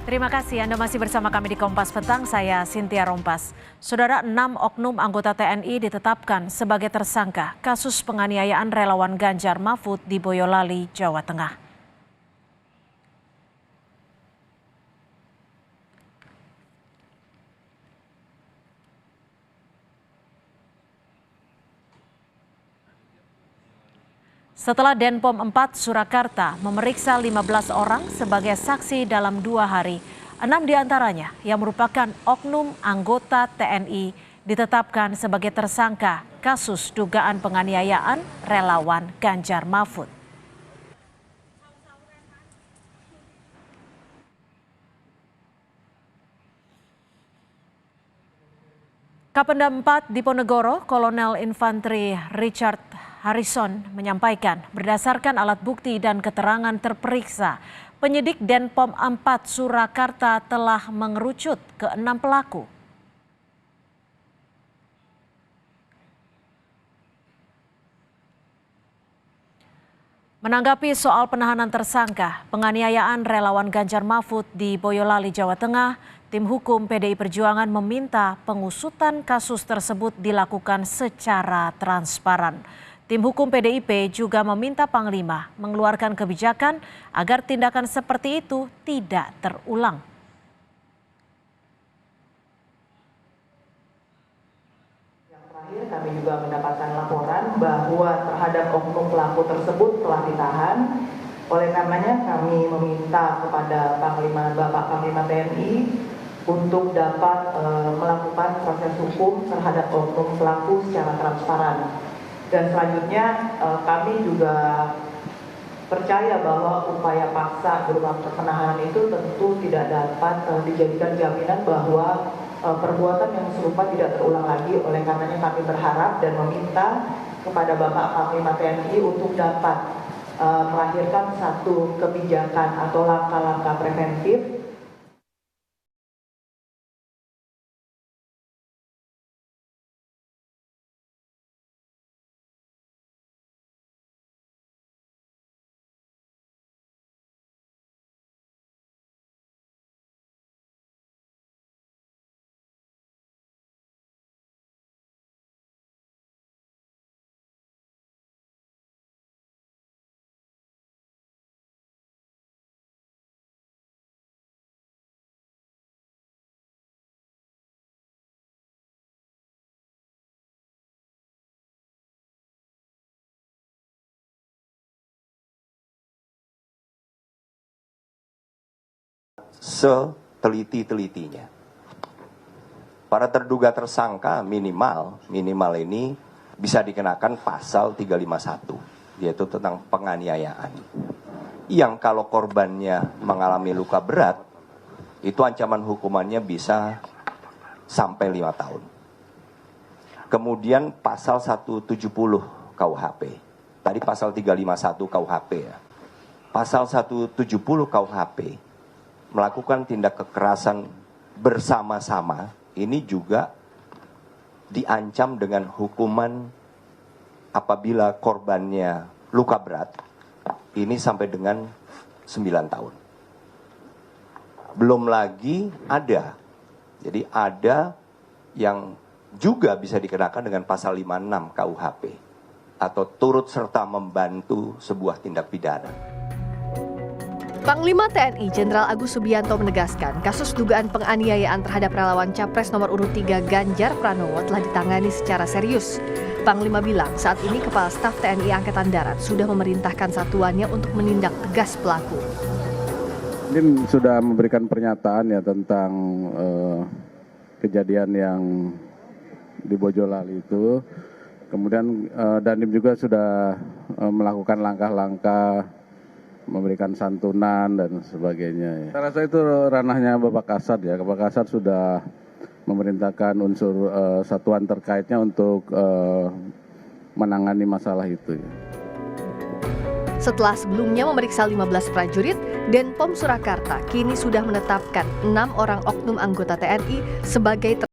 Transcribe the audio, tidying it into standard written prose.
Terima kasih Anda masih bersama kami di Kompas Petang, saya Cynthia Rompas. Saudara, 6 oknum anggota TNI ditetapkan sebagai tersangka kasus penganiayaan relawan Ganjar Mahfud di Boyolali, Jawa Tengah. Setelah Denpom 4 Surakarta memeriksa 15 orang sebagai saksi dalam 2 hari, 6 diantaranya yang merupakan oknum anggota TNI ditetapkan sebagai tersangka kasus dugaan penganiayaan relawan Ganjar Mahfud. Kapendam 4 Diponegoro, Kolonel Infanteri Richard Harrison menyampaikan berdasarkan alat bukti dan keterangan terperiksa, penyidik Denpom 4 Surakarta telah mengerucut ke 6 pelaku. Menanggapi soal penahanan tersangka penganiayaan relawan Ganjar Mahfud di Boyolali, Jawa Tengah, tim hukum PDI Perjuangan meminta pengusutan kasus tersebut dilakukan secara transparan. Tim hukum PDIP juga meminta Panglima mengeluarkan kebijakan agar tindakan seperti itu tidak terulang. Yang terakhir, kami juga mendapatkan laporan bahwa terhadap oknum pelaku tersebut telah ditahan. Oleh karenanya kami meminta kepada Bapak Panglima TNI untuk dapat melakukan proses hukum terhadap oknum pelaku secara transparan. Dan selanjutnya kami juga percaya bahwa upaya paksa berupa penahanan itu tentu tidak dapat dijadikan jaminan bahwa perbuatan yang serupa tidak terulang lagi. Oleh karenanya kami berharap dan meminta kepada Bapak Panglima TNI untuk dapat melahirkan satu kebijakan atau langkah-langkah preventif . Seteliti-telitinya. Para terduga tersangka minimal ini bisa dikenakan pasal 351, yaitu tentang penganiayaan. Yang kalau korbannya mengalami luka berat, itu ancaman hukumannya bisa sampai 5 tahun. Kemudian pasal 170 KUHP. Tadi pasal 351 KUHP ya. Pasal 170 KUHP melakukan tindak kekerasan bersama-sama, ini juga diancam dengan hukuman apabila korbannya luka berat, ini sampai dengan 9 tahun. Belum lagi jadi ada yang juga bisa dikenakan dengan pasal 56 KUHP, atau turut serta membantu sebuah tindak pidana. Panglima TNI Jenderal Agus Subianto menegaskan kasus dugaan penganiayaan terhadap relawan Capres nomor urut 3 Ganjar Pranowo telah ditangani secara serius. Panglima bilang saat ini Kepala Staf TNI Angkatan Darat sudah memerintahkan satuannya untuk menindak tegas pelaku. Ini sudah memberikan pernyataan ya tentang kejadian yang di Boyolali itu. Kemudian Dandim juga sudah melakukan langkah-langkah memberikan santunan dan sebagainya. Saya rasa itu ranahnya Bapak Kasat ya. Bapak Kasat sudah memerintahkan unsur satuan terkaitnya untuk menangani masalah itu. Setelah sebelumnya memeriksa 15 prajurit, Denpom Surakarta kini sudah menetapkan 6 orang oknum anggota TNI sebagai tersangka.